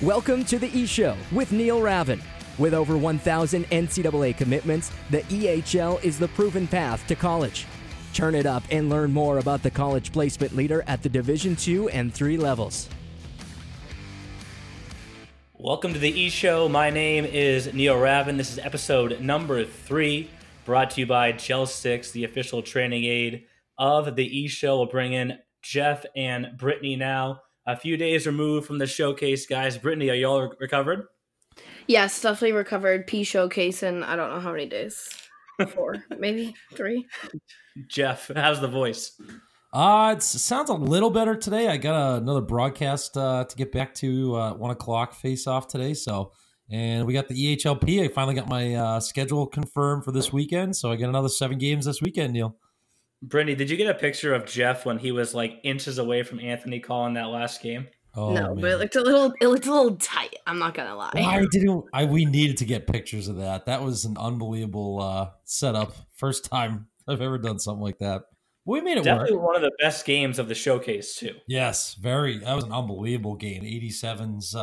Welcome to the E-Show with Neil Ravin. With over 1,000 NCAA commitments, the EHL is the proven path to college. Turn it up and learn more about the college placement leader at the Division II and III levels. Welcome to the E-Show. My name is Neil Ravin. This is episode number 3, brought to you by Gel 6, the official training aid of the E-Show. We'll bring in Jeff and Brittany now. A few days removed from the showcase, guys. Brittany, are you all recovered? Yes, definitely recovered. Showcase in I don't know how many days. 4, maybe 3. Jeff, how's the voice? It sounds a little better today. I got another broadcast to get back to 1 o'clock face-off today. And we got the EHLP. I finally got my schedule confirmed for this weekend. So I got another 7 games this weekend, Neil. Brittany, did you get a picture of Jeff when he was like inches away from Anthony calling that last game? Oh, no, man. But it looked a little tight. I'm not gonna lie. We needed to get pictures of that. That was an unbelievable setup. First time I've ever done something like that. We made it Definitely work. One of the best games of the showcase too. Yes, very. That was an unbelievable game. 87's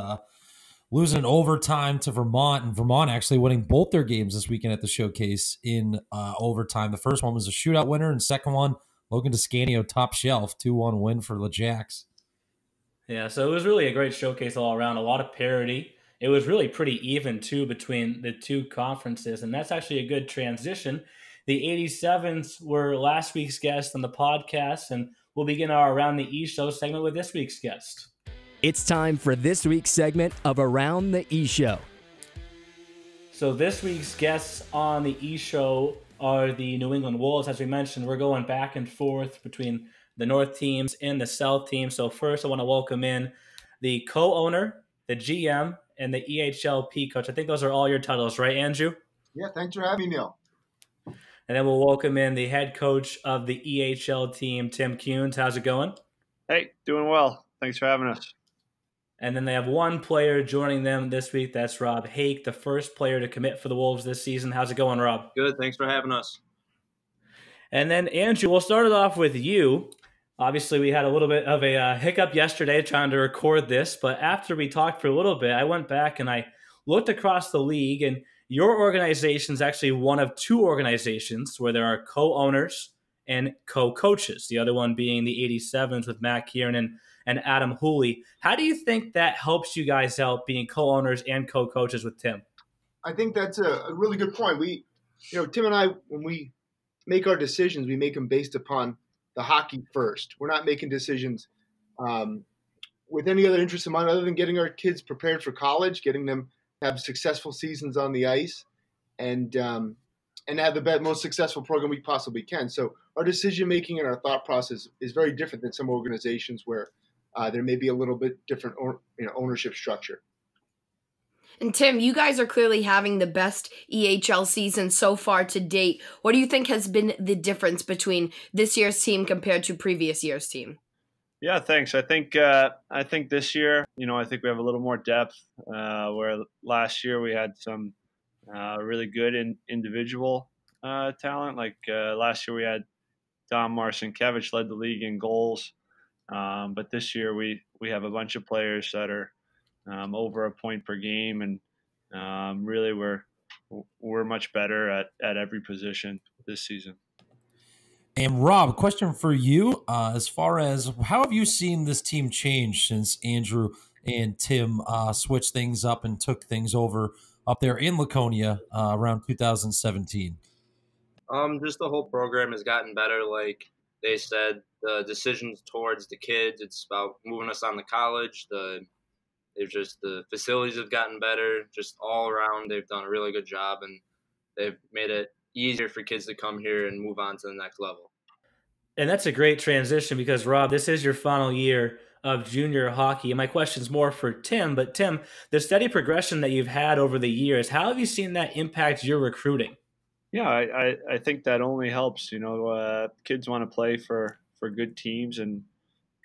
losing overtime to Vermont, and Vermont actually winning both their games this weekend at the showcase in overtime. The first one was a shootout winner, and second one, Logan Toscanio top shelf, 2-1 win for the Jacks. Yeah, so it was really a great showcase all around. A lot of parity. It was really pretty even too between the two conferences, and that's actually a good transition. The 87s were last week's guest on the podcast, and we'll begin our Around the E-Show segment with this week's guest. It's time for this week's segment of Around the E-Show. So this week's guests on the E-Show are the New England Wolves. As we mentioned, we're going back and forth between the North teams and the South team. So first I want to welcome in the co-owner, the GM, and the EHLP coach. I think those are all your titles, right, Andrew? Yeah, thanks for having me, Neil. And then we'll welcome in the head coach of the EHL team, Tim Kunes. How's it going? Hey, doing well. Thanks for having us. And then they have one player joining them this week. That's Rob Haak, the first player to commit for the Wolves this season. How's it going, Rob? Good. Thanks for having us. And then, Andrew, we'll start it off with you. Obviously, we had a little bit of a hiccup yesterday trying to record this. But after we talked for a little bit, I went back and I looked across the league. And your organization is actually one of 2 organizations where there are co-owners and co-coaches, the other one being the 87s with Matt Kieran and Adam Hooley. How do you think that helps you guys out being co-owners and co-coaches with Tim? I think that's a really good point. Tim and I, when we make our decisions, we make them based upon the hockey first. We're not making decisions with any other interest in mind other than getting our kids prepared for college, getting them to have successful seasons on the ice, and have the most successful program we possibly can. So our decision-making and our thought process is very different than some organizations where there may be a little bit different ownership structure. And Tim, you guys are clearly having the best EHL season so far to date. What do you think has been the difference between this year's team compared to previous year's team? Yeah, thanks. I think this year, I think we have a little more depth. Where last year we had some really good individual talent. Like last year we had Dom Marcinkevich led the league in goals. But this year we have a bunch of players that are over a point per game, and really we're much better at every position this season. And Rob, question for you. As far as how have you seen this team change since Andrew and Tim switched things up and took things over up there in Laconia around 2017? Just the whole program has gotten better. Like they said, the decisions towards the kids, it's about moving us on to college. The facilities have gotten better. Just all around, they've done a really good job, and they've made it easier for kids to come here and move on to the next level. And that's a great transition because, Rob, this is your final year of junior hockey. And my question's more for Tim. But, Tim, the steady progression that you've had over the years, how have you seen that impact your recruiting? Yeah, I think that only helps. Kids want to play for good teams and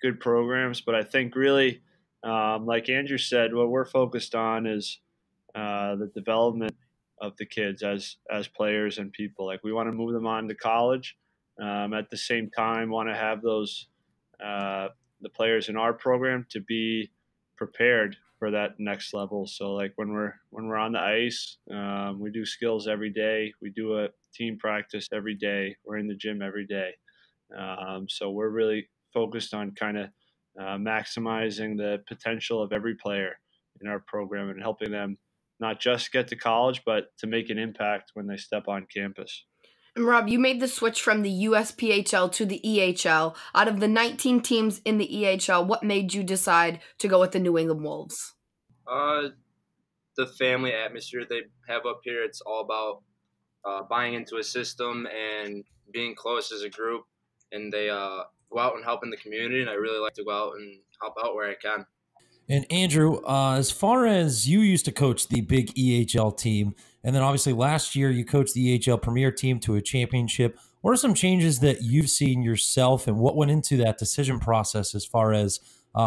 good programs. But I think really, like Andrew said, what we're focused on is the development of the kids as players and people. Like we want to move them on to college. At the same time, want to have those the players in our program to be prepared for that next level. So like when we're on the ice, we do skills every day. We do a team practice every day. We're in the gym every day. So we're really focused on kind of maximizing the potential of every player in our program and helping them not just get to college, but to make an impact when they step on campus. And Rob, you made the switch from the USPHL to the EHL. Out of the 19 teams in the EHL, what made you decide to go with the New England Wolves? The family atmosphere they have up here, it's all about buying into a system and being close as a group. And they go out and help in the community, and I really like to go out and help out where I can. And Andrew, as far as you used to coach the big EHL team, and then obviously last year you coached the EHL Premier team to a championship, what are some changes that you've seen yourself, and what went into that decision process as far as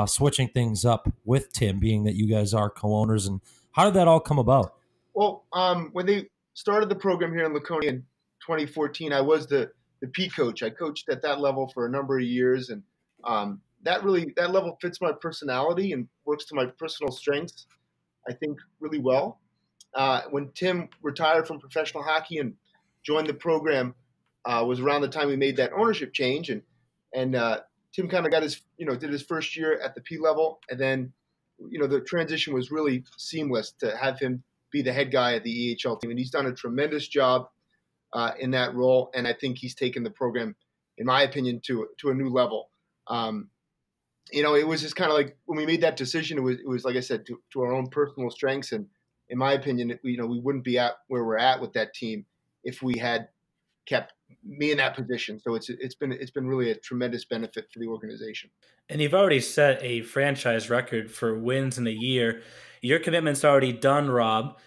switching things up with Tim, being that you guys are co-owners, and how did that all come about? Well, when they started the program here in Laconia in 2014, I was the P coach. I coached at that level for a number of years, and that level fits my personality and works to my personal strengths, I think, really well. When Tim retired from professional hockey and joined the program, was around the time we made that ownership change, and Tim kind of got did his first year at the P level, and then the transition was really seamless to have him be the head guy at the EHL team, and he's done a tremendous job in that role, and I think he's taken the program, in my opinion, to a new level. It was just kind of like when we made that decision, it was like I said, to our own personal strengths, and in my opinion, we wouldn't be at where we're at with that team if we had kept me in that position. So it's been really a tremendous benefit for the organization. And you've already set a franchise record for wins in a year. Your commitment's already done, Rob.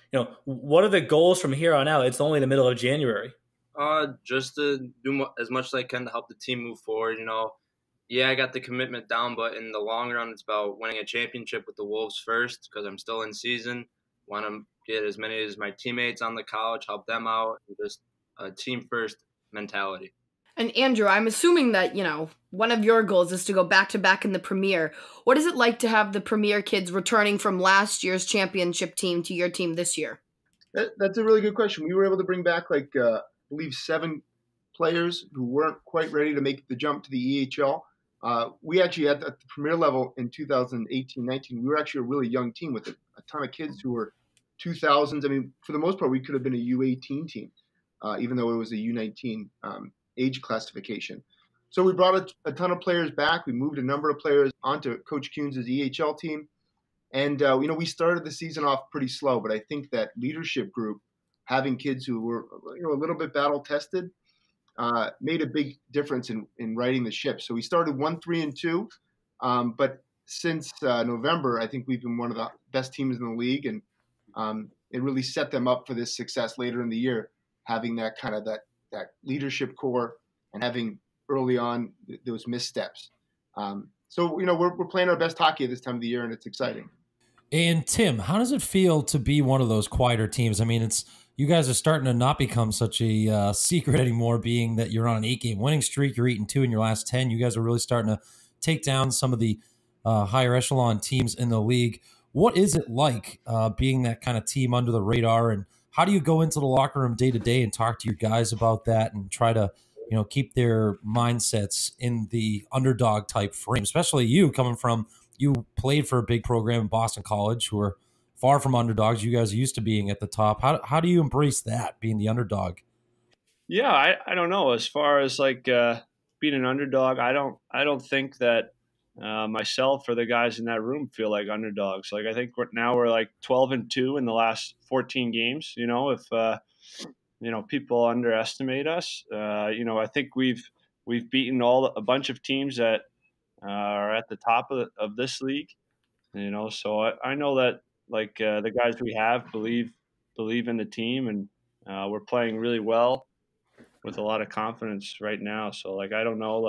What are the goals from here on out? It's only the middle of January. Just to do as much as I can to help the team move forward. Yeah, I got the commitment down, but in the long run, it's about winning a championship with the Wolves first because I'm still in season. Want to get as many as my teammates on the college, help them out, and just a team first mentality. And Andrew, I'm assuming that, one of your goals is to go back-to-back in the Premier. What is it like to have the Premier kids returning from last year's championship team to your team this year? That's a really good question. We were able to bring back, I believe, 7 players who weren't quite ready to make the jump to the EHL. We actually, at the Premier level in 2018-19, we were actually a really young team with a ton of kids who were 2000s. I mean, for the most part, we could have been a U18 team, even though it was a U19 age classification. So we brought a ton of players back. We moved a number of players onto Coach Kunes' EHL team. And, we started the season off pretty slow, but I think that leadership group, having kids who were, a little bit battle-tested, made a big difference in righting the ship. So we started 1-3-2, but since November, I think we've been one of the best teams in the league, and it really set them up for this success later in the year, having that kind of that leadership core and having early on those missteps. So we're playing our best hockey at this time of the year, and it's exciting. And Tim, how does it feel to be one of those quieter teams? I mean, you guys are starting to not become such a secret anymore, being that you're on an 8-game winning streak. You're 8-2 in your last 10. You guys are really starting to take down some of the higher echelon teams in the league. What is it like being that kind of team under the radar, and how do you go into the locker room day to day and talk to your guys about that and try to, keep their mindsets in the underdog type frame, especially you played for a big program in Boston College who are far from underdogs. You guys are used to being at the top. How do you embrace that, being the underdog? Yeah, I don't know. As far as being an underdog, I don't think that myself or the guys in that room feel like underdogs. I think we're 12-2 in the last 14 games. If people underestimate us, I think we've beaten a bunch of teams that are at the top of this league. So I know that the guys we have believe in the team, and we're playing really well with a lot of confidence right now. So I don't know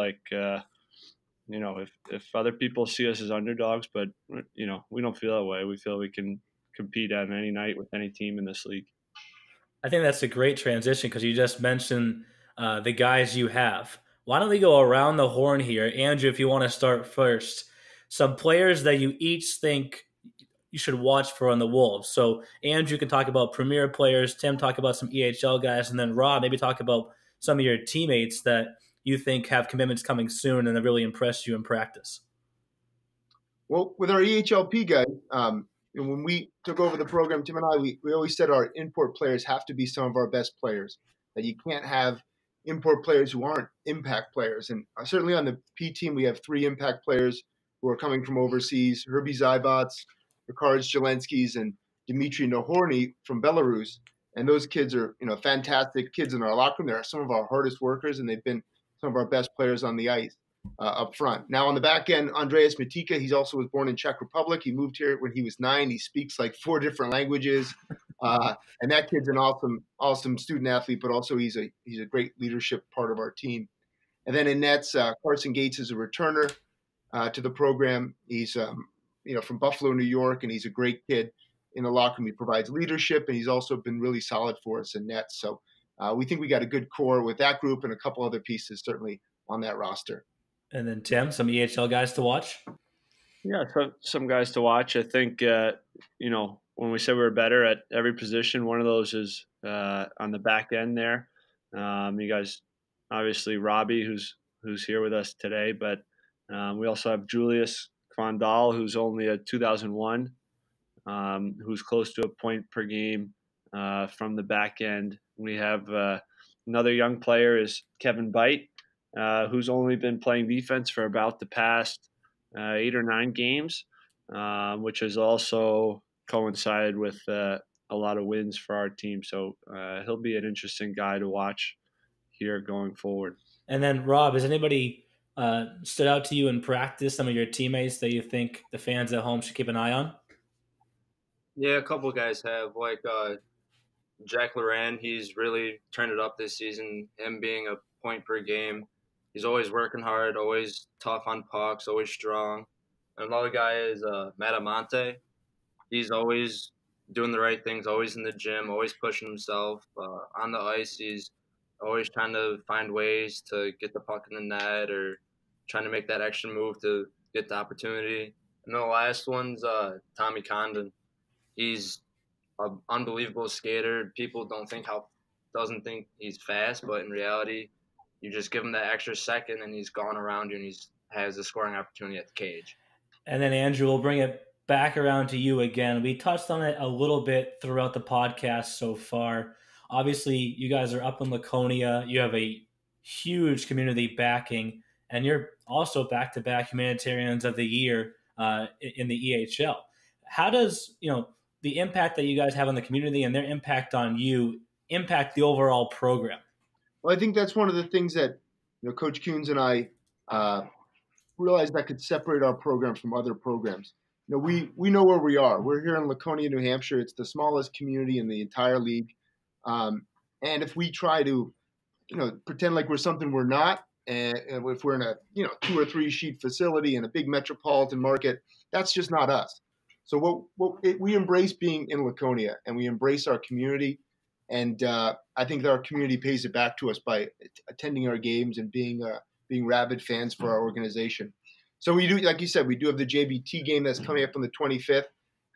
if other people see us as underdogs, but we don't feel that way. We feel we can compete on any night with any team in this league. I think that's a great transition because you just mentioned the guys you have. Why don't we go around the horn here? Andrew, if you want to start first, some players that you each think you should watch for on the Wolves. So Andrew can talk about premier players, Tim talk about some EHL guys, and then Rob maybe talk about some of your teammates that you think have commitments coming soon and have really impressed you in practice. Well, with our EHLP guys, when we took over the program, Tim and I, we always said our import players have to be some of our best players, that you can't have import players who aren't impact players. And certainly on the P team, we have 3 impact players who are coming from overseas, Herbie Zybots, Ricard Jelenskis, and Dmitry Nahorny from Belarus. And those kids are, fantastic kids in our locker room. They're some of our hardest workers, and they've been some of our best players on the ice up front. Now on the back end, Andreas Matika, he also was born in Czech Republic. He moved here when he was 9. He speaks like 4 different languages. And that kid's an awesome student athlete, but also he's a great leadership part of our team. And then in nets, Carson Gates is a returner to the program. He's from Buffalo, New York, and he's a great kid in the locker room. He provides leadership, and he's also been really solid for us in nets. So we think we got a good core with that group and a couple other pieces certainly on that roster. And then Tim, some EHL guys to watch? Yeah, some guys to watch. I think, when we said we were better at every position, one of those is on the back end there. You guys, obviously Robbie, who's here with us today, but we also have Julius Kvandal, who's only a 2001, who's close to a point per game from the back end. We have another young player is Kevin Bite, who's only been playing defense for about the past 8 or 9 games, which has also coincided with a lot of wins for our team. So he'll be an interesting guy to watch here going forward. And then Rob, has anybody stood out to you in practice, some of your teammates that you think the fans at home should keep an eye on? Yeah, a couple of guys have, like Jack Loran. He's really turned it up this season, him being a point per game. He's always working hard, always tough on pucks, always strong. And another guy is Matt Amante. He's always doing the right things, always in the gym, always pushing himself. On the ice, he's always trying to find ways to get the puck in the net or trying to make that extra move to get the opportunity. And then the last one's Tommy Condon. He's an unbelievable skater. People doesn't think he's fast, but in reality, you just give him that extra second and he's gone around you and he has a scoring opportunity at the cage. And then Andrew, we'll bring it back around to you again. We touched on it a little bit throughout the podcast so far. Obviously, you guys are up in Laconia. You have a huge community backing, and you're also back-to-back Humanitarians of the Year in the EHL. How does the impact that you guys have on the community and their impact on you impact the overall program? Well, I think that's one of the things that Coach Kunes and I realized that could separate our program from other programs. We know where we are. We're here in Laconia, New Hampshire. It's the smallest community in the entire league. And if we try to, pretend like we're something we're not, and if we're in a 2 or 3 sheet facility in a big metropolitan market, that's just not us. So we embrace being in Laconia, and we embrace our community. And I think that our community pays it back to us by attending our games and being rabid fans for our organization. So we do, like you said, we do have the JBT game that's coming up on the 25th.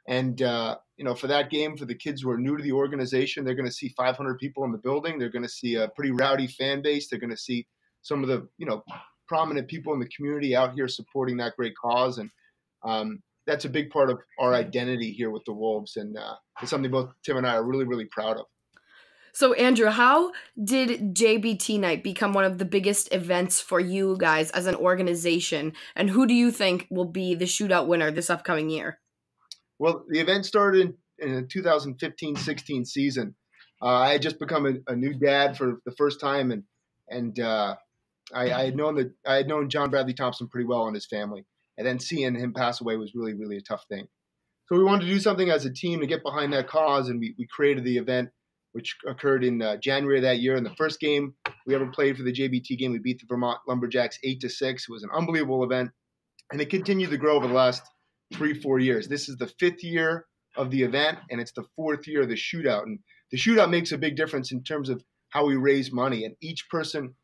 And, for that game, for the kids who are new to the organization, they're going to see 500 people in the building. They're going to see a pretty rowdy fan base. They're going to see some of the, prominent people in the community out here supporting that great cause. And that's a big part of our identity here with the Wolves. And it's something both Tim and I are really, really proud of. So, Andrew, how did JBT Night become one of the biggest events for you guys as an organization? And who do you think will be the shootout winner this upcoming year? Well, the event started in the 2015-16 season. I had just become a new dad for the first time, and I had known John Bradley Thompson pretty well and his family. And then seeing him pass away was really, really a tough thing. So we wanted to do something as a team to get behind that cause, and we created the event, which occurred in January of that year. In the first game we ever played for the JBT game, we beat the Vermont Lumberjacks 8-6. It was an unbelievable event, and it continued to grow over the last 3-4 years. This is the 5th year of the event, and it's the 4th year of the shootout. And the shootout makes a big difference in terms of how we raise money. And each person,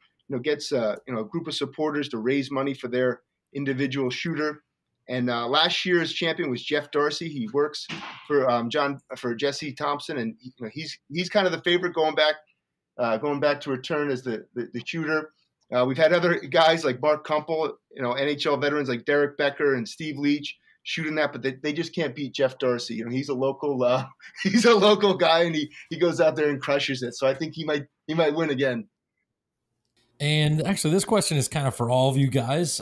gets a group of supporters to raise money for their individual shooter. And last year's champion was Jeff Darcy. He works for Jesse Thompson, and he's kind of the favorite going back to return as the shooter. We've had other guys like Mark Kumpel, NHL veterans like Derek Becker and Steve Leach shooting that, but they just can't beat Jeff Darcy. He's a local guy, and he goes out there and crushes it. So I think he might win again. And actually, this question is kind of for all of you guys.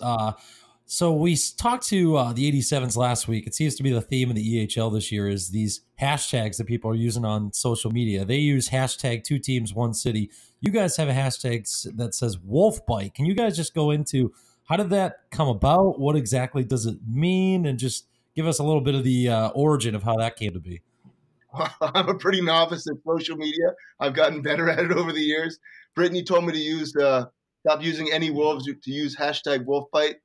So we talked to the 87s last week. It seems to be the theme of the EHL this year is these hashtags that people are using on social media. They use hashtag 2 teams, 1 city. You guys have a hashtag that says Wolf Bite. Can you guys just go into how did that come about? What exactly does it mean? And just give us a little bit of the origin of how that came to be. I'm a pretty novice at social media. I've gotten better at it over the years. Brittany told me to stop using any wolves, to use hashtag Wolf Bite.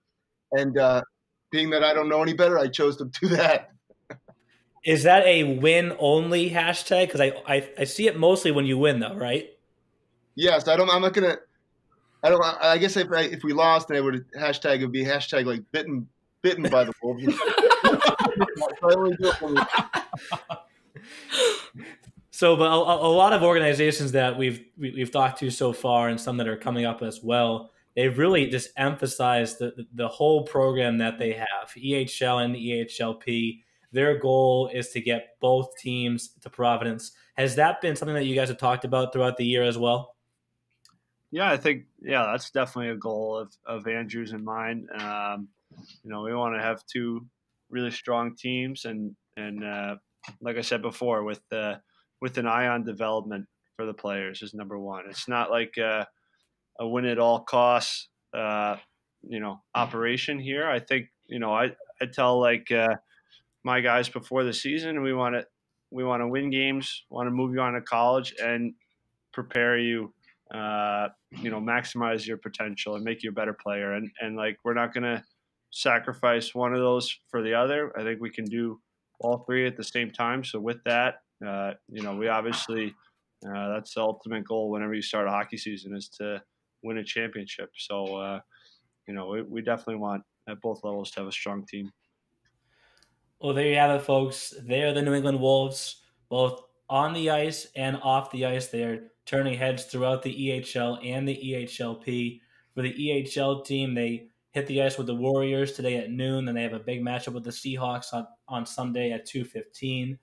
And being that I don't know any better, I chose to do that. Is that a win-only hashtag? Because I see it mostly when you win, though, right? Yes, I'm not gonna. I guess if we lost, then it would be hashtag like bitten by the wolves. So, but a lot of organizations that we've talked to so far, and some that are coming up as well, they've really just emphasized the whole program that they have, EHL and the EHLP. Their goal is to get both teams to Providence. Has that been something that you guys have talked about throughout the year as well? Yeah, I think that's definitely a goal of Andrew's and mine. We want to have 2 really strong teams, and like I said before, with an eye on development for the players is number one. It's not like a win at all costs, operation here. I think, I tell my guys before the season, we want to win games, want to move you on to college and prepare you, maximize your potential and make you a better player. And we're not going to sacrifice one of those for the other. I think we can do all 3 at the same time. So with that, we obviously, that's the ultimate goal whenever you start a hockey season is to win a championship. So, we definitely want at both levels to have a strong team. Well, there you have it, folks. They are the New England Wolves, both on the ice and off the ice. They are turning heads throughout the EHL and the EHLP. For the EHL team, they hit the ice with the Warriors today at noon. Then they have a big matchup with the Seahawks on Sunday at 2:15.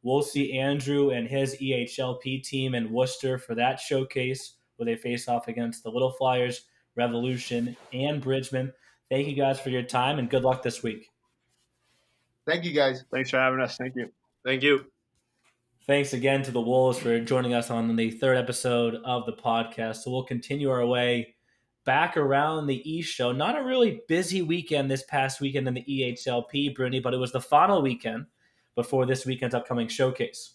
We'll see Andrew and his EHLP team in Worcester for that showcase where they face off against the Little Flyers, Revolution, and Bridgman. Thank you guys for your time, and good luck this week. Thank you, guys. Thanks for having us. Thank you. Thank you. Thanks again to the Wolves for joining us on the 3rd episode of the podcast. So we'll continue our way back around the East Show. Not a really busy weekend this past weekend in the EHLP, Brittany, but it was the final weekend before this weekend's upcoming showcase.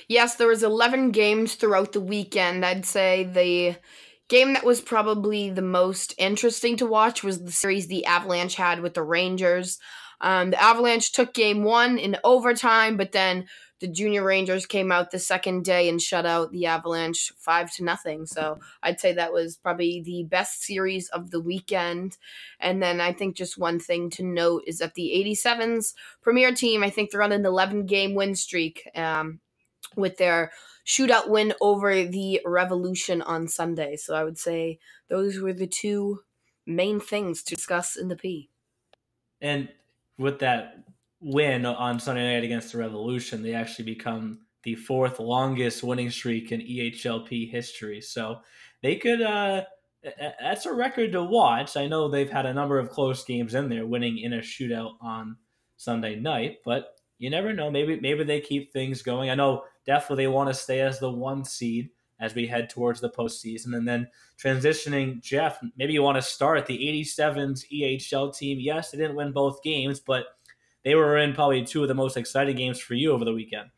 Yes, there was 11 games throughout the weekend. I'd say the game that was probably the most interesting to watch was the series the Avalanche had with the Rangers. The Avalanche took game 1 in overtime, but then the Junior Rangers came out the second day and shut out the Avalanche 5-0. So I'd say that was probably the best series of the weekend. And then I think just one thing to note is that the 87's premier team, I think they're on an 11-game win streak with their shootout win over the Revolution on Sunday. So I would say those were the 2 main things to discuss in the P. And with that win on Sunday night against the Revolution, they actually become the 4th longest winning streak in EHLP history. So they could, that's a record to watch. I know they've had a number of close games in there, winning in a shootout on Sunday night, but you never know. Maybe they keep things going. I know definitely they want to stay as the 1 seed as we head towards the postseason. And then transitioning, Jeff, maybe you want to start the 87's EHL team. Yes, they didn't win both games, but they were in probably 2 of the most exciting games for you over the weekend.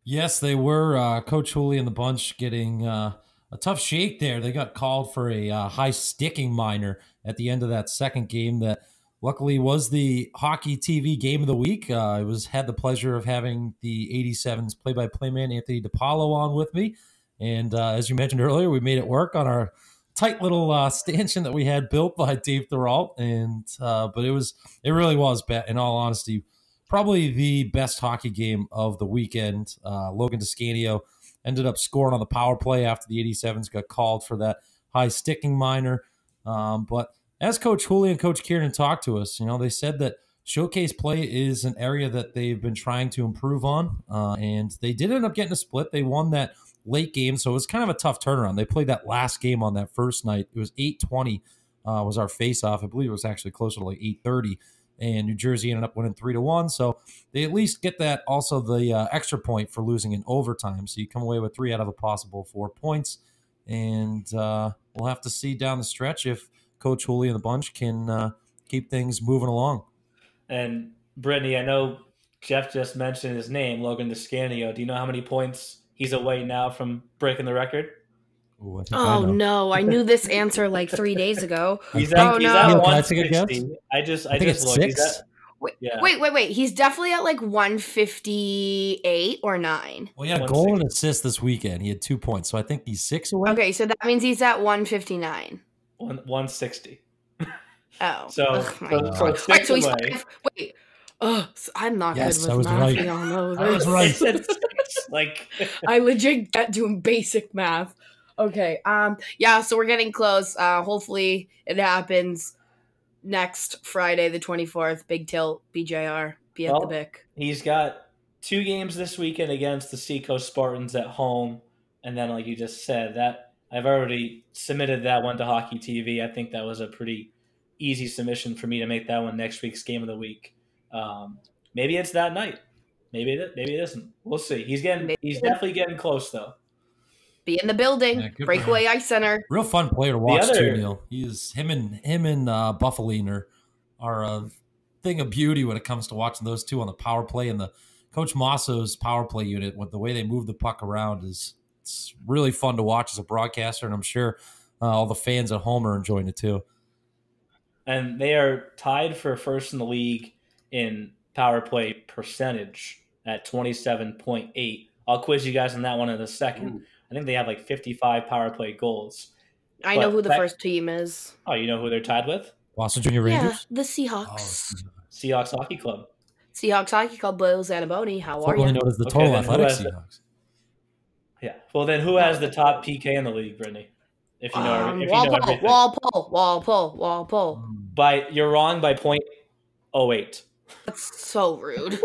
Yes, they were. Coach Hooley and the bunch getting a tough shake there. They got called for a high sticking minor at the end of that second game that luckily was the hockey TV game of the week. I had the pleasure of having the 87's play-by-play man Anthony DiPaolo on with me. And as you mentioned earlier, we made it work on our tight little stanchion that we had built by Dave Thoralt, and but it really was, in all honesty, probably the best hockey game of the weekend. Logan Descanio ended up scoring on the power play after the 87s got called for that high sticking minor. But as Coach Hooley and Coach Kieran talked to us, they said that showcase play is an area that they've been trying to improve on, and they did end up getting a split. They won that late game, so it was kind of a tough turnaround. They played that last game on that first night. It was 8:20 was our face-off. I believe it was actually closer to like 8:30, and New Jersey ended up winning 3-1. So they at least get that, also the extra point for losing in overtime. So you come away with 3 out of a possible 4 points, and we'll have to see down the stretch if Coach Hooley and the bunch can keep things moving along. And Brittany, I know Jeff just mentioned his name, Logan Descanio. Do you know how many points he's away now from breaking the record? Ooh, no, I knew this answer like 3 days ago. He's at Can I take a 160. guess? I just think it's looked. 6. Wait. He's definitely at like 158 or 9. Well, he had a goal and assist this weekend. He had 2 points, so I think he's 6 away. Okay, so that means he's at 159. 160. Oh. So 6 away. Wait. Oh, I'm not good with I was math. right. We all know I was this. right. I said 6. Like I legit get doing basic math. Okay. So we're getting close. Hopefully it happens next Friday, the 24th. Big tilt, BJR. Be at the Bic. He's got 2 games this weekend against the Seacoast Spartans at home, and then, like you just said, that I've already submitted that one to Hockey TV. I think that was a pretty easy submission for me to make that one next week's game of the week. Maybe it's that night. Maybe it isn't. We'll see. He's definitely getting close though. Be in the building. Yeah, Breakaway Ice Center. Real fun player to watch too, Neil. Him and Buffaline are a thing of beauty when it comes to watching those two on the power play, and the Coach Masso's power play unit with the way they move the puck around it's really fun to watch as a broadcaster, and I'm sure all the fans at home are enjoying it too. And they are tied for first in the league in power play percentage at 27.8. I'll quiz you guys on that one in a second. Ooh. I think they have like 55 power play goals. I know who the first team is. Oh, you know who they're tied with? Boston Junior Rangers? Yeah, the Seahawks. Oh, Seahawks Hockey Club. Seahawks Hockey Club, Bill Zanaboni. How are you? Formerly known as the Total Athletic Seahawks. Yeah. Well, then who has the top PK in the league, Brittany? If you know, Walpole. You're wrong by 0.08. That's so rude.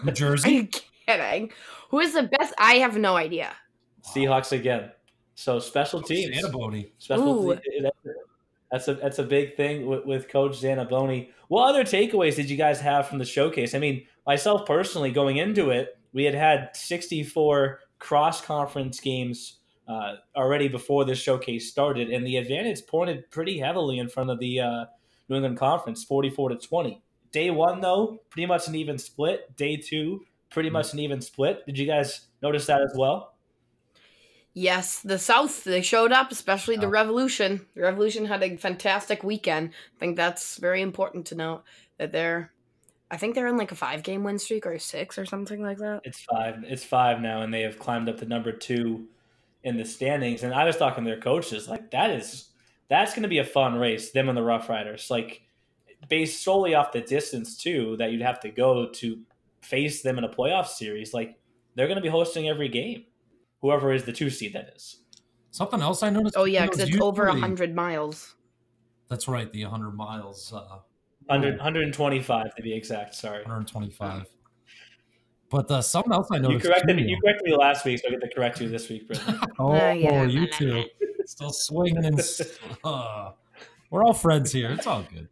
New Jersey? Are you kidding? Who is the best? I have no idea. Seahawks again. So special teams. Zanaboni. That's a big thing with Coach Zanaboni. What other takeaways did you guys have from the showcase? I mean, myself personally, going into it, we had 64 cross-conference games already before the showcase started, and the advantage pointed pretty heavily in front of the New England Conference, 44-20. Day 1, though, pretty much an even split. Day 2, pretty much an even split. Did you guys notice that as well? Yes, the South, they showed up, especially the Revolution. The Revolution had a fantastic weekend. I think that's very important to note that I think they're in like a 5-game win streak or a 6 or something like that. It's 5 now, and they have climbed up to number 2 in the standings. And I was talking to their coaches, like that's going to be a fun race, them and the Rough Riders. Like, based solely off the distance too that you'd have to go to face them in a playoff series, like they're going to be hosting every game, whoever is the 2 seed, that is. Something else I noticed. Oh yeah, because it's over 100 miles. That's right, the 100 miles. 125 to be exact. Sorry, 125. But something else I noticed. You corrected me last week, so I get to correct you this week, Brittany. You too. Still swinging and. We're all friends here. It's all good.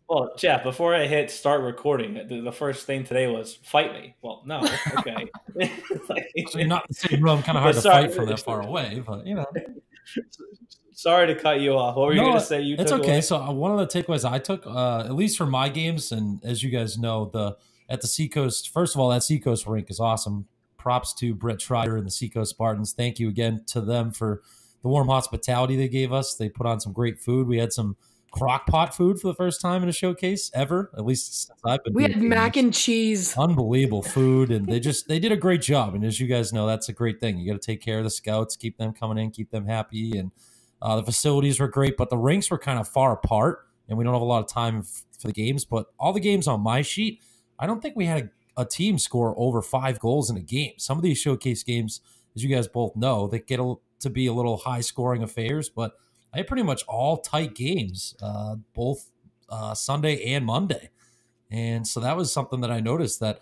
Well, Jeff, before I hit start recording, the first thing today was fight me. Well, no, okay. So you're not in the same room, kind of hard to fight from that far away, but you know. Sorry to cut you off. What were you going to say? It's okay. Away? So one of the takeaways I took, at least for my games, and as you guys know, at the Seacoast, first of all, that Seacoast rink is awesome. Props to Brett Schreider and the Seacoast Spartans. Thank you again to them for the warm hospitality they gave us. They put on some great food. We had some crock pot food for the first time in a showcase ever, at least since I've been. We had mac and cheese. Unbelievable food, and they did a great job. And as you guys know, that's a great thing. You got to take care of the scouts, keep them coming in, keep them happy, and The facilities were great, but the rinks were kind of far apart, and we don't have a lot of time for the games. But all the games on my sheet, I don't think we had a team score over 5 goals in a game. Some of these showcase games, as you guys both know, they get to be a little high-scoring affairs, but I had pretty much all tight games, both Sunday and Monday. And so that was something that I noticed that,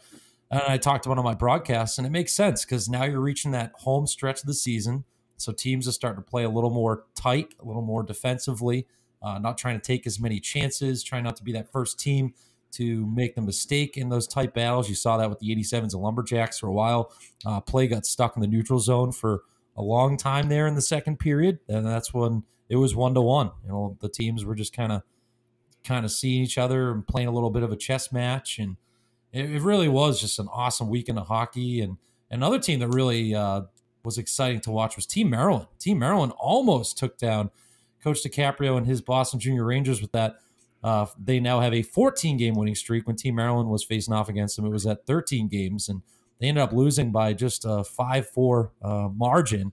and I talked about on my broadcast, and it makes sense because now you're reaching that home stretch of the season. So teams are starting to play a little more tight, a little more defensively, not trying to take as many chances, trying not to be that first team to make the mistake in those tight battles. You saw that with the 87s and Lumberjacks for a while. Play got stuck in the neutral zone for a long time there in the second period, and that's when it was 1-1. You know, the teams were just kind of seeing each other and playing a little bit of a chess match, and it really was just an awesome weekend of hockey. And another team that really was exciting to watch was Team Maryland. Team Maryland almost took down Coach DiCaprio and his Boston Junior Rangers with that. They now have a 14-game winning streak. When Team Maryland was facing off against them, it was at 13 games, and they ended up losing by just a 5-4 margin.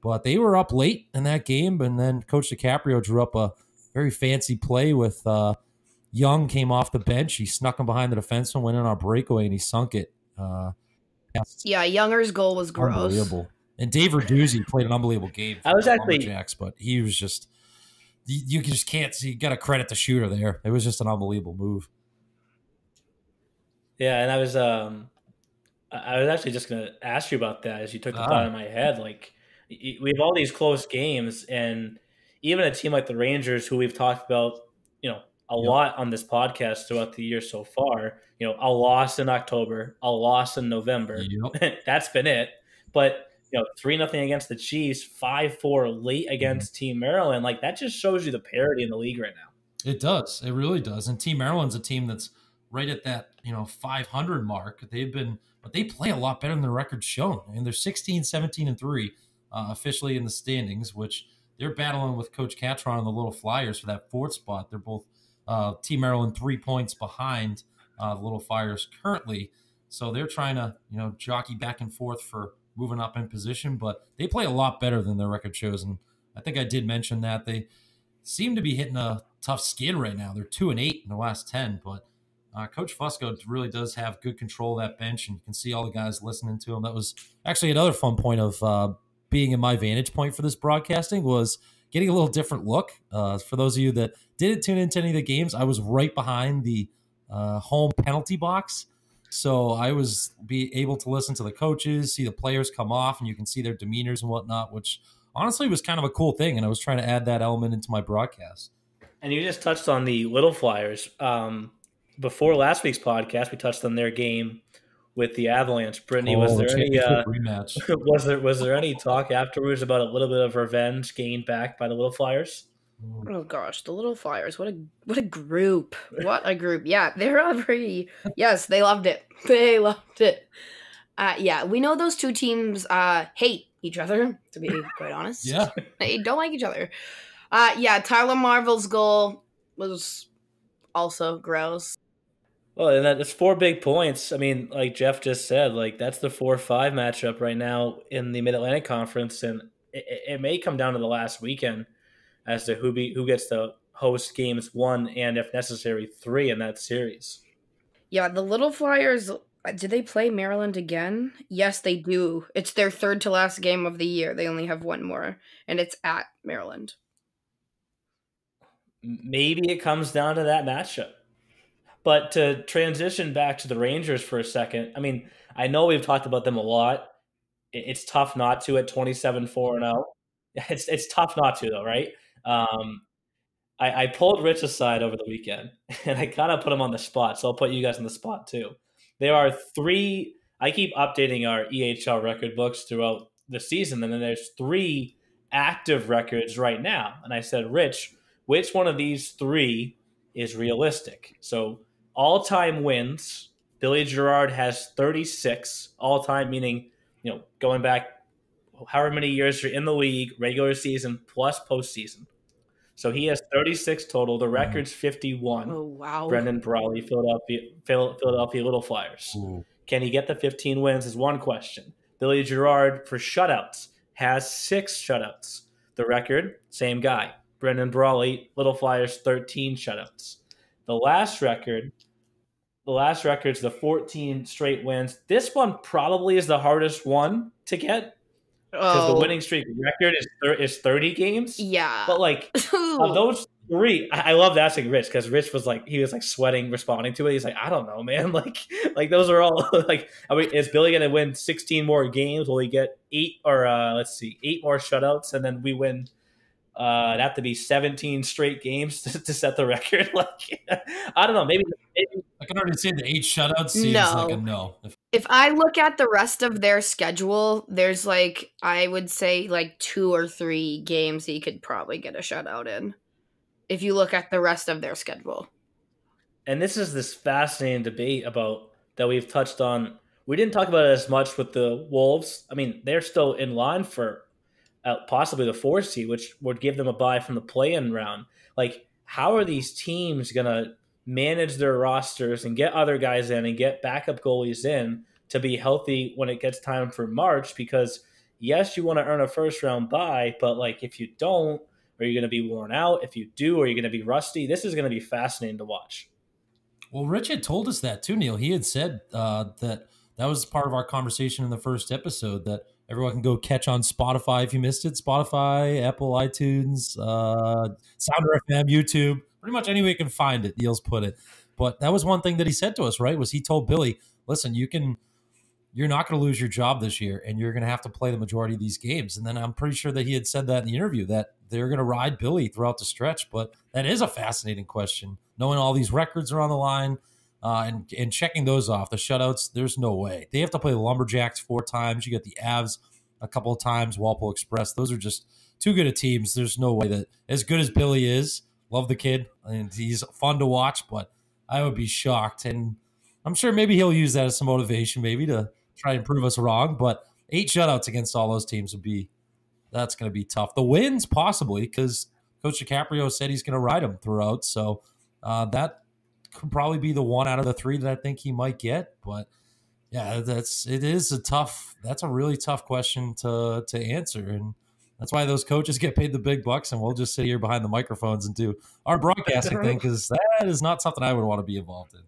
But they were up late in that game, and then Coach DiCaprio drew up a very fancy play with Young came off the bench. He snuck him behind the defenseman, went in on a breakaway, and he sunk it. Yeah, Younger's goal was gross. Unbelievable. And Dave Verduzzi played an unbelievable game for the Lumberjacks, but he was just – you just can't see – you got to credit the shooter there. It was just an unbelievable move. Yeah, and I was actually just going to ask you about that as you took the thought in my head. Like, we have all these close games, and even a team like the Rangers, who we've talked about, a lot on this podcast throughout the year so far, a loss in October, a loss in November. That's been it. But, 3-0 against the Chiefs, 5-4 late against Team Maryland. Like, that just shows you the parity in the league right now. It does. It really does. And Team Maryland's a team that's right at that, 500 mark. But they play a lot better than the record's shown. And they're 16, 17, and 3 officially in the standings, which they're battling with Coach Catron and the Little Flyers for that 4th spot. They're both Team Maryland 3 points behind the Little Flyers currently. So they're trying to, jockey back and forth for moving up in position, but they play a lot better than their record shows. And I think I did mention that they seem to be hitting a tough skid right now. They're 2-8 in the last 10, but Coach Fusco really does have good control of that bench, and you can see all the guys listening to him. That was actually another fun point of being in my vantage point for this broadcasting, was getting a little different look. For those of you that didn't tune into any of the games, I was right behind the home penalty box. So I was able to listen to the coaches, see the players come off, and you can see their demeanors and whatnot, which honestly was kind of a cool thing. And I was trying to add that element into my broadcast. And you just touched on the Little Flyers. Before last week's podcast, we touched on their game with the Avalanche. Brittany, was there any rematch? was there any talk afterwards about a little bit of revenge gained back by the Little Flyers? Oh gosh, the Little Flyers! What a group! What a group! Yeah, they're all pretty. Yes, they loved it. They loved it. Yeah, we know those two teams hate each other. To be quite honest, yeah, they don't like each other. Yeah, Tyler Marvel's goal was also gross. Well, and that's 4 big points. I mean, like Jeff just said, like that's the 4-5 matchup right now in the Mid-Atlantic Conference, and it may come down to the last weekend as to who gets to host games 1 and, if necessary, 3 in that series. Yeah, the Little Flyers, did they play Maryland again? Yes, they do. It's their 3rd to last game of the year. They only have 1 more, and it's at Maryland. Maybe it comes down to that matchup. But to transition back to the Rangers for a second, I mean, I know we've talked about them a lot. It's tough not to at 27-4-0. It's tough not to, though, right? I pulled Rich aside over the weekend, and I kind of put him on the spot, so I'll put you guys on the spot too. There are 3 – I keep updating our EHL record books throughout the season, and then there's 3 active records right now. And I said, Rich, which one of these 3 is realistic? So all-time wins, Billy Gerard has 36 all-time, meaning, going back however many years you're in the league, regular season plus postseason. So he has 36 total. The record's 51. Oh, wow. Brendan Brawley, Philadelphia Little Flyers. Ooh. Can he get the 15 wins is one question. Billy Gerard, for shutouts, has 6 shutouts. The record, same guy. Brendan Brawley, Little Flyers, 13 shutouts. The last record's the 14 straight wins. This one probably is the hardest one to get because the winning streak record is 30 games. Yeah. But like of those three, I loved asking Rich because Rich was like, he was like sweating responding to it. He's like, I don't know, man. Like those are all like, I mean, is Billy going to win 16 more games? Will he get 8 more shutouts? And then we win. It'd have to be 17 straight games to set the record. Like, I don't know. Maybe I can already say the 8 shutouts seems like a no. If I look at the rest of their schedule, there's like, I would say like 2 or 3 games he could probably get a shutout in. If you look at the rest of their schedule. And this is this fascinating debate about that we've touched on. We didn't talk about it as much with the Wolves. I mean, they're still in line for possibly the 4 seed, which would give them a bye from the play-in round. Like, how are these teams going to manage their rosters and get other guys in and get backup goalies in to be healthy when it gets time for March? Because, yes, you want to earn a first-round bye, but, like, if you don't, are you going to be worn out? If you do, are you going to be rusty? This is going to be fascinating to watch. Well, Rich had told us that too, Neil. He had said that was part of our conversation in the first episode, that everyone can go catch on Spotify if you missed it. Spotify, Apple, iTunes, Sounder FM, YouTube, pretty much any way you can find it, Neil's put it. But that was one thing that he said to us, right, was he told Billy, listen, you're not going to lose your job this year, and you're going to have to play the majority of these games. And then I'm pretty sure that he had said that in the interview, that they're going to ride Billy throughout the stretch. But that is a fascinating question, knowing all these records are on the line and checking those off. The shutouts, there's no way. They have to play the Lumberjacks 4 times. You get the Avs a couple of times, Walpole Express. Those are just too good of teams. There's no way that, as good as Billy is, love the kid, and he's fun to watch, but I would be shocked. And I'm sure maybe he'll use that as some motivation, maybe to try and prove us wrong, but 8 shutouts against all those teams that's going to be tough. The wins, possibly, because Coach DiCaprio said he's going to ride them throughout, so that could probably be the 1 out of the 3 that I think he might get. But yeah, that's a really tough question to answer, and that's why those coaches get paid the big bucks, and we'll just sit here behind the microphones and do our broadcasting thing, because that is not something I would want to be involved in.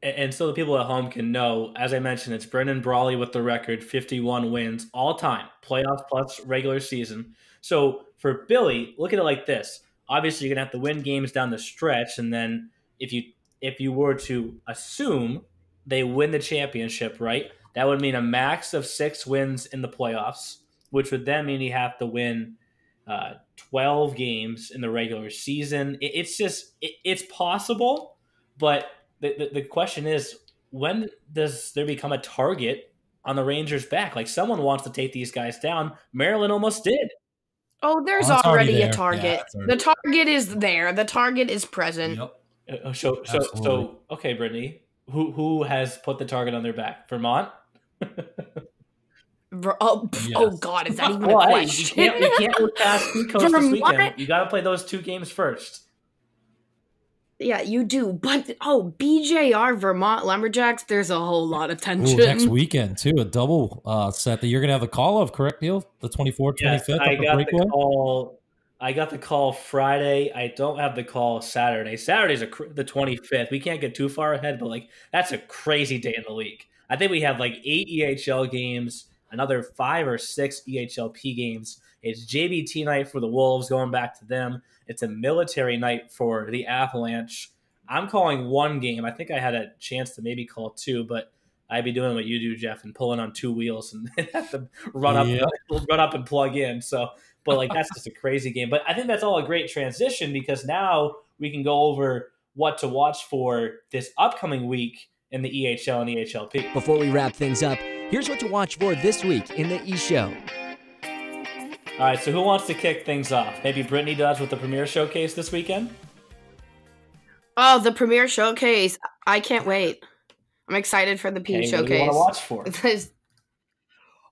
And so the people at home can know, as I mentioned, it's Brendan Brawley with the record, 51 wins all time, playoffs plus regular season. So for Billy, look at it like this. Obviously, you're going to have to win games down the stretch, and then if you were to assume they win the championship, right, that would mean a max of 6 wins in the playoffs, which would then mean you have to win 12 games in the regular season. It's possible, but the question is, when does there become a target on the Rangers' back? Like, someone wants to take these guys down. Maryland almost did. Oh, there's already a target. Yeah, the target is there. The target is present. Yep. So okay, Brittany, who has put the target on their back? Vermont? Oh God, is that even a question? You can't look past Kunes this weekend. You got to play those 2 games first. Yeah, you do. But, BJR, Vermont Lumberjacks, there's a whole lot of tension. Ooh, next weekend, too, a double set that you're going to have the call of, correct, Neil? The 24th, 25th? Yes, I got the call Friday. I don't have the call Saturday. Saturday's the 25th. We can't get too far ahead, but, like, that's a crazy day in the league. I think we have, like, 8 EHL games, another 5 or 6 EHLP games. It's JBT night for the Wolves, going back to them. It's a military night for the Avalanche. I'm calling 1 game. I think I had a chance to maybe call 2, but I'd be doing what you do, Jeff, and pulling on 2 wheels and have to run up and plug in. So, but like, that's just a crazy game. But I think that's all a great transition, because now we can go over what to watch for this upcoming week in the EHL and EHLP. Before we wrap things up, here's what to watch for this week in the E-Show. All right, so who wants to kick things off? Maybe Brittany does with the Premier Showcase this weekend? Oh, the Premier Showcase. I can't wait. I'm excited for the P Showcase. What do you want to watch for?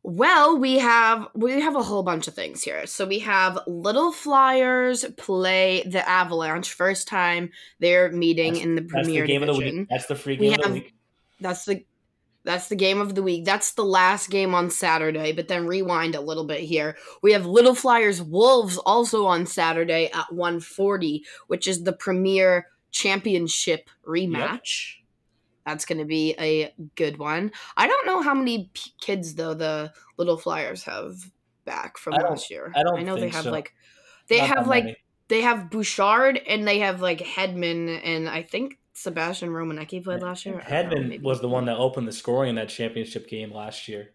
Well, we have a whole bunch of things here. So we have Little Flyers play the Avalanche. First time they're meeting in the Premier Division. Of the week. That's the free game of the week. That's the That's the game of the week. That's the last game on Saturday, but then rewind a little bit here. We have Little Flyers Wolves also on Saturday at 1:40, which is the Premier Championship rematch. Yep. That's going to be a good one. I don't know how many kids, though, the Little Flyers have back from last year. I know they have so. They have Bouchard and they have like Hedman, and I think Sebastian Romanecki played last year. Hedman was the one that opened the scoring in that championship game last year.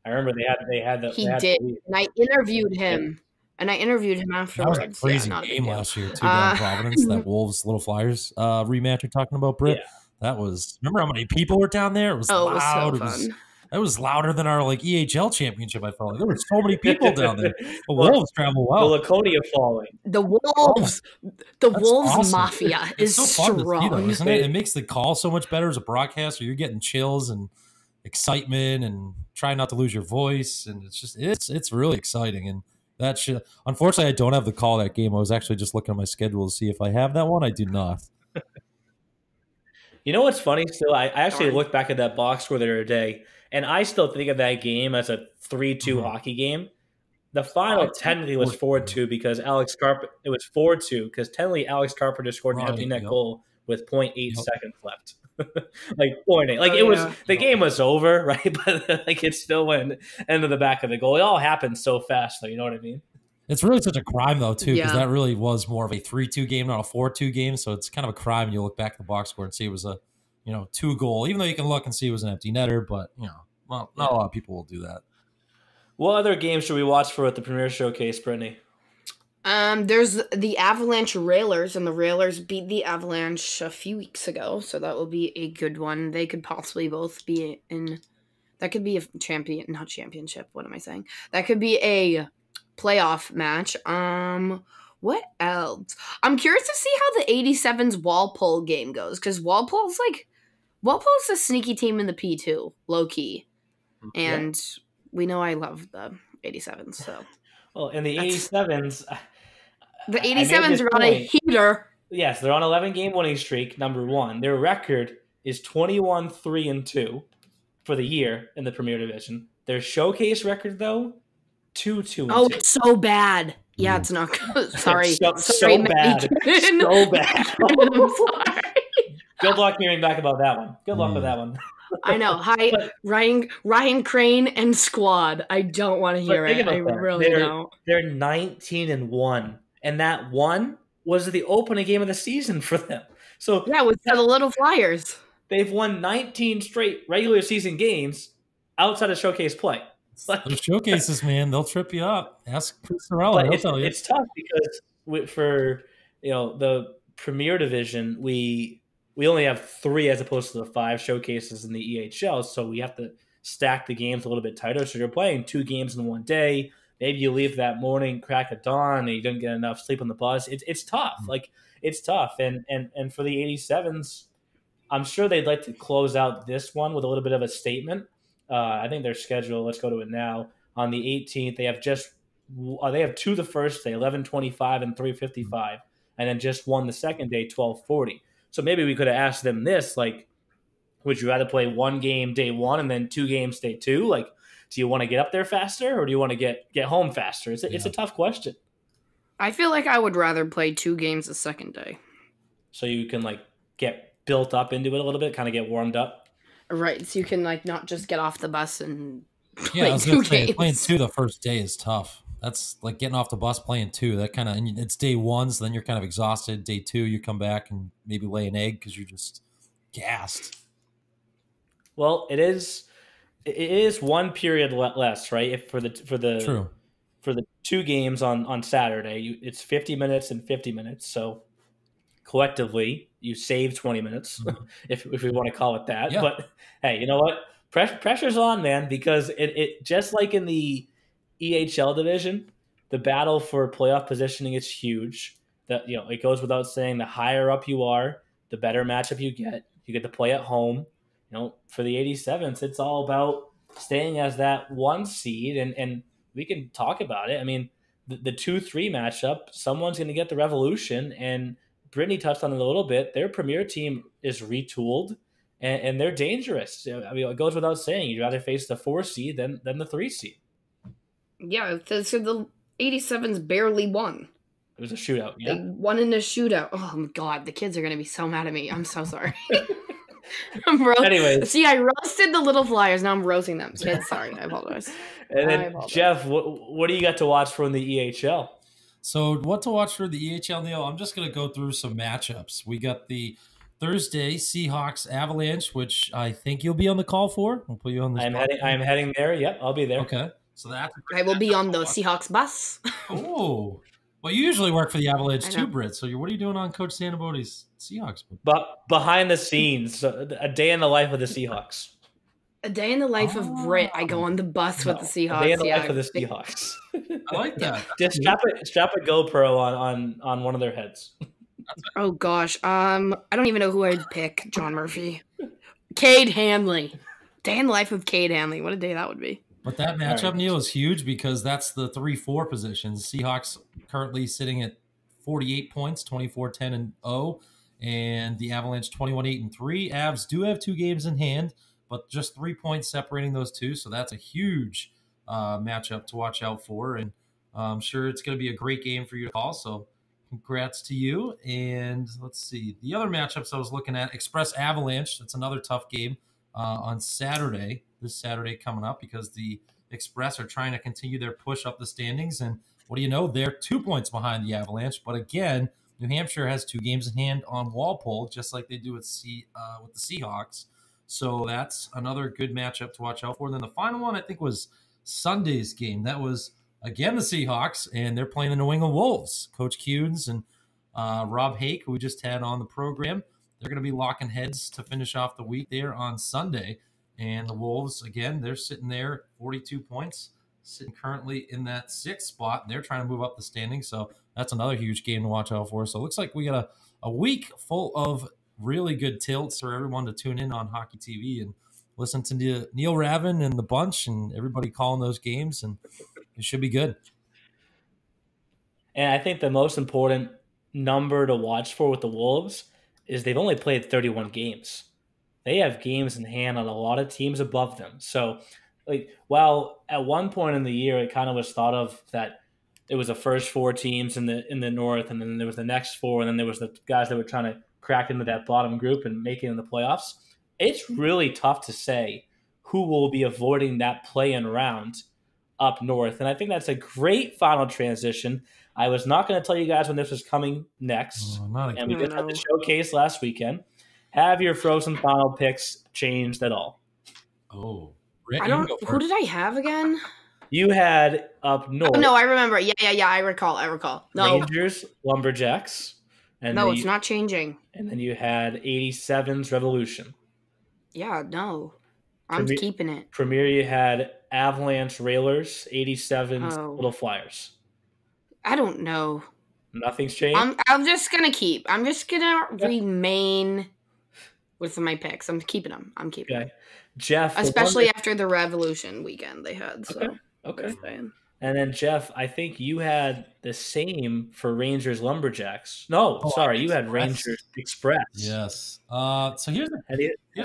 I remember they had the. He did, and I interviewed him. And I interviewed him afterwards. That was a crazy game last year, too, down in Providence. That Wolves Little Flyers rematch you're talking about, Britt. Yeah. That was. Remember how many people were down there? It was loud. It was so fun. It was louder than our EHL championship. I felt like there were so many people down there. The Wolves travel well. The Laconia following. The Wolves awesome. Mafia is so strong, though, isn't it? It makes the call so much better as a broadcaster. You're getting chills and excitement and trying not to lose your voice, and it's really exciting. And that shit. Unfortunately, I don't have the call that game. I was actually just looking at my schedule to see if I have that one. I do not. You know what's funny? Still, I actually looked back at that box score the other day, and I still think of that game as a 3-2 hockey game. The final technically was 4-2 because it was 4-2 because technically Alex Carpenter scored an empty net goal with 0.8 seconds left. Like 0.8. Like it was the game was over, right? But like it still went into the back of the goal. It all happened so fast, though. You know what I mean? It's really such a crime, though, too, because that really was more of a 3-2 game, not a 4-2 game. So it's kind of a crime when you look back at the box score and see it was a 2-goal, even though you can look and see it was an empty netter. But, not a lot of people will do that. What other games should we watch for at the Premier Showcase, Brittany? There's the Avalanche Railers, and the Railers beat the Avalanche a few weeks ago. So that will be a good one. They could possibly both be in – that could be a not championship. What am I saying? That could be a – playoff match. What else? I'm curious to see how the 87's Walpole game goes, because Walpole's a sneaky team in the P2, low key, and we know I love the 87s. So, well, in the 87s, the 87s are on a heater. Yes, they're on an 11-game winning streak. Number one, their record is 21-3-2 for the year in the Premier Division. Their showcase record, though. 2-2. Oh, it's so bad. Yeah, it's not good. Sorry. so bad. So bad. I'm sorry. Good luck hearing back about that one. Good luck with that one. I know. Hi, Ryan Crane and squad. I don't want to hear it. I really don't. They're 19-1, and that one was the opening game of the season for them. So yeah, with the Little Flyers. They've won 19 straight regular season games outside of showcase play. Those showcases, man, they'll trip you up. Ask Chris Sorella, he'll tell you. It's tough because for the Premier Division, we only have 3 as opposed to the 5 showcases in the EHL, so we have to stack the games a little bit tighter. So you're playing 2 games in one day. Maybe you leave that morning, crack of dawn, and you didn't get enough sleep on the bus. It's tough. It's tough. And for the 87s, I'm sure they'd like to close out this one with a little bit of a statement. I think their schedule, let's go to it now. On the 18th, they have 2 the first day, 11:25 and 3:55, and then just 1 the second day, 12:40. So maybe we could have asked them this, like, would you rather play 1 game day 1 and then 2 games day 2? Like, do you want to get up there faster or do you want to get home faster? It's a tough question. I feel like I would rather play 2 games the second day. So you can, get built up into it a little bit, kind of get warmed up. Right, so you can not just get off the bus and play 2 games. Playing 2 the first day is tough. That's like getting off the bus playing 2. That kind of, and it's day 1, so then you're kind of exhausted. Day 2, you come back and maybe lay an egg because you're just gassed. Well, it is 1 period less, right? If for the 2 games on Saturday, it's 50 minutes and 50 minutes. So collectively, you save 20 minutes, if we want to call it that. Yeah. But hey, you know what? Pressure's on, man, because it just like in the EHL division, the battle for playoff positioning is huge. That it goes without saying, the higher up you are, the better matchup you get. You get to play at home. For the 87s, it's all about staying as that 1 seed, and we can talk about it. I mean, the 2-3 matchup, someone's going to get the Revolution, and Brittany touched on it a little bit. Their premier team is retooled, and they're dangerous. I mean, it goes without saying. You'd rather face the 4 seed than the 3 seed. Yeah, so the 87s barely won. It was a shootout. Yeah. They won in a shootout. Oh, my God. The kids are going to be so mad at me. I'm so sorry. Anyways. See, I roasted the little Flyers. Now I'm roasting them. Kids, sorry. I apologize. And then, Jeff, what do you got to watch from the EHL? So what to watch for the EHL, Neil? I'm just going to go through some matchups. We got the Thursday Seahawks Avalanche, which I think you'll be on the call for. We'll put you on the spot. I'm heading there. Yep, I'll be there. Okay. So I will be on the Seahawks bus. Oh. Well, you usually work for the Avalanche too, Britt. So what are you doing on Coach Sanabody's Seahawks? But behind the scenes, a day in the life of the Seahawks. A day in the life of Britt. I go on the bus with the Seahawks. A day in the life of the Seahawks. I like that. Just strap a GoPro on one of their heads. Oh gosh. I don't even know who I'd pick. John Murphy. Cade Hanley. Day in the life of Cade Hanley. What a day that would be. But that matchup, Neil, is huge because that's the 3-4 positions. Seahawks currently sitting at 48 points, 24-10-0, and the Avalanche 21-8-3. Avs do have 2 games in hand, but just 3 points separating those two. So that's a huge matchup to watch out for. And I'm sure it's going to be a great game for you to call. So congrats to you. And let's see. The other matchups I was looking at, Express Avalanche. That's another tough game on Saturday. This Saturday coming up because the Express are trying to continue their push up the standings. And what do you know? They're 2 points behind the Avalanche. But again, New Hampshire has 2 games in hand on Walpole, just like they do with the Seahawks. So that's another good matchup to watch out for. Then the final one, I think, was Sunday's game. That was, again, the Seahawks, and they're playing the New England Wolves. Coach Kunes and Rob Haak, who we just had on the program, they're going to be locking heads to finish off the week there on Sunday. And the Wolves, again, they're sitting there 42 points, sitting currently in that 6th spot. They're trying to move up the standings. So that's another huge game to watch out for. So it looks like we got a week full of really good tilts for everyone to tune in on Hockey TV and listen to Neil Ravin and the bunch and everybody calling those games. And it should be good. And I think the most important number to watch for with the Wolves is they've only played 31 games. They have games in hand on a lot of teams above them. So, while at one point in the year it kind of was thought of that it was the first 4 teams in the North, and then there was the next 4, and then there was the guys that were trying to crack into that bottom group and make it in the playoffs. It's really tough to say who will be avoiding that play-in round up north, and I think that's a great final transition. I was not going to tell you guys when this was coming next, and we just had the showcase last weekend. Have your Frozen Final picks changed at all? Oh, who did I have again? You had up north. Oh, no, I remember. Yeah. I recall. No. Rangers, Lumberjacks. And no, it's not changing. And then you had 87's Revolution. Yeah, no. I'm keeping it. Premier, you had Avalanche, Railers, 87's Little Flyers. I don't know. Nothing's changed? I'm just going to keep. I'm just going to remain with my picks. I'm keeping them. Okay. Jeff. Especially after the Revolution weekend they had. So. Okay. And then, Jeff, I think you had the same for Rangers Lumberjacks. No, sorry, you had Rangers Express. Yes. So here's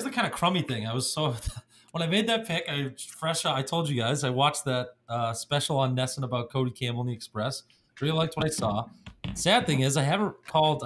the kind of crummy thing. When I made that pick, I told you guys, I watched that special on Nesson about Cody Campbell and the Express. Really liked what I saw. Sad thing is I've called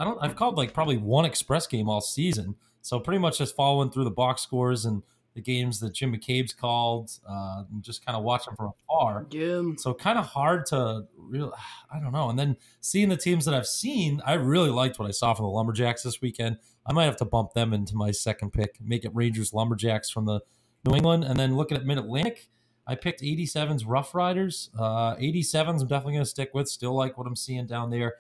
like probably 1 Express game all season. So pretty much just following through the box scores and the games that Jim McCabe's called, and just kind of watching from afar. Jim. So kind of hard to really, I don't know. And then seeing the teams that I've seen, I really liked what I saw from the Lumberjacks this weekend. I might have to bump them into my second pick, make it Rangers Lumberjacks from the New England. And then looking at Mid-Atlantic, I picked 87's Rough Riders. 87's I'm definitely going to stick with. Still like what I'm seeing down there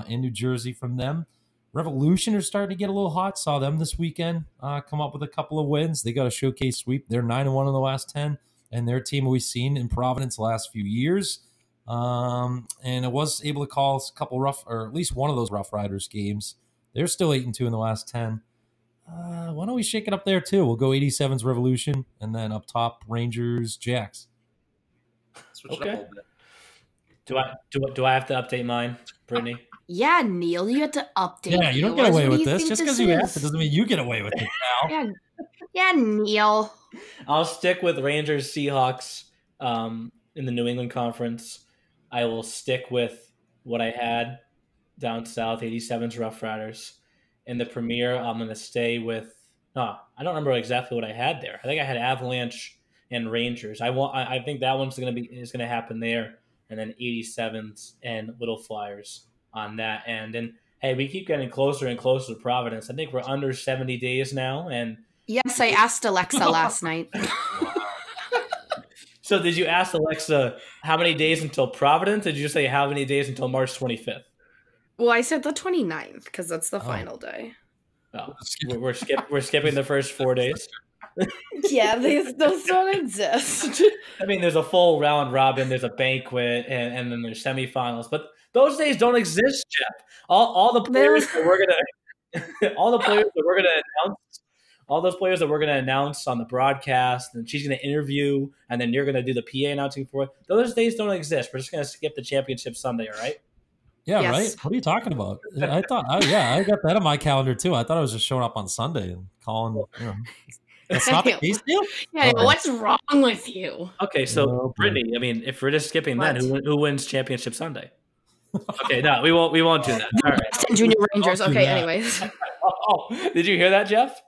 in New Jersey from them. Revolution are starting to get a little hot. Saw them this weekend come up with a couple of wins. They got a showcase sweep. They're 9-1 in the last 10, and their team we've seen in Providence the last few years. And it was able to call a couple at least one of those Rough Riders games. They're still 8-2 in the last 10. Why don't we shake it up there too? We'll go 87's Revolution, and then up top Rangers Jacks. Okay. Do I have to update mine, Brittany? Yeah, Neil, you had to update. Yeah, you don't get away with this. Just because you asked it doesn't mean you get away with it now. Yeah, Yeah, Neil. I'll stick with Rangers Seahawks in the New England Conference. I will stick with what I had down south, 87's Rough Riders. In the Premier, I'm going to stay with. No, I don't remember exactly what I had there. I think I had Avalanche and Rangers. I think that one's going to happen there, and then 87's and Little Flyers on that end. And hey, we keep getting closer and closer to Providence. I think we're under 70 days now, and yes, I asked Alexa last night. So did you ask Alexa how many days until Providence? Did you say how many days until March 25th? Well, I said the 29th because that's the final day. Oh, we're skipping the first 4 days. Yeah, those don't exist. I mean, there's a full round robin, there's a banquet, and then there's semifinals. But those days don't exist, Jeff. All the players that we're gonna announce on the broadcast, and she's gonna interview, and then you're gonna do the PA announcing for it. Those days don't exist. We're just gonna skip the championship Sunday, all right? Yeah, Yes. right. What are you talking about? I got that on my calendar too. I thought I was just showing up on Sunday and calling. That's not the case, Neil? Yeah, what's wrong with you? Okay, so Brittany, I mean, if we're just skipping that, who wins championship Sunday? Okay, no, we won't do that. All right. Junior Rangers. Okay, anyways. Oh, did you hear that, Jeff?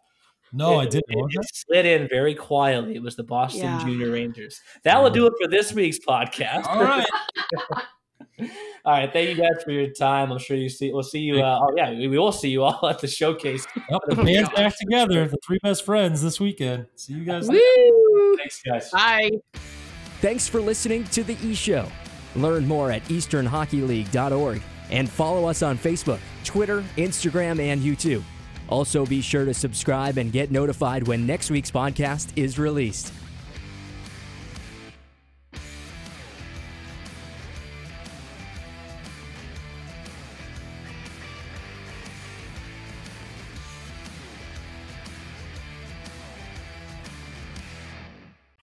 No, I didn't. It slid in very quietly. It was the Boston Junior Rangers. That will do it for this week's podcast. All right. All right, thank you guys for your time. I'm sure we'll see you. We will see you all at the showcase. Yep, the band's back together. The three best friends this weekend. See you guys. Woo! Thanks, guys. Bye. Thanks for listening to The E-Show. Learn more at easternhockeyleague.org and follow us on Facebook, Twitter, Instagram, and YouTube. Also, be sure to subscribe and get notified when next week's podcast is released.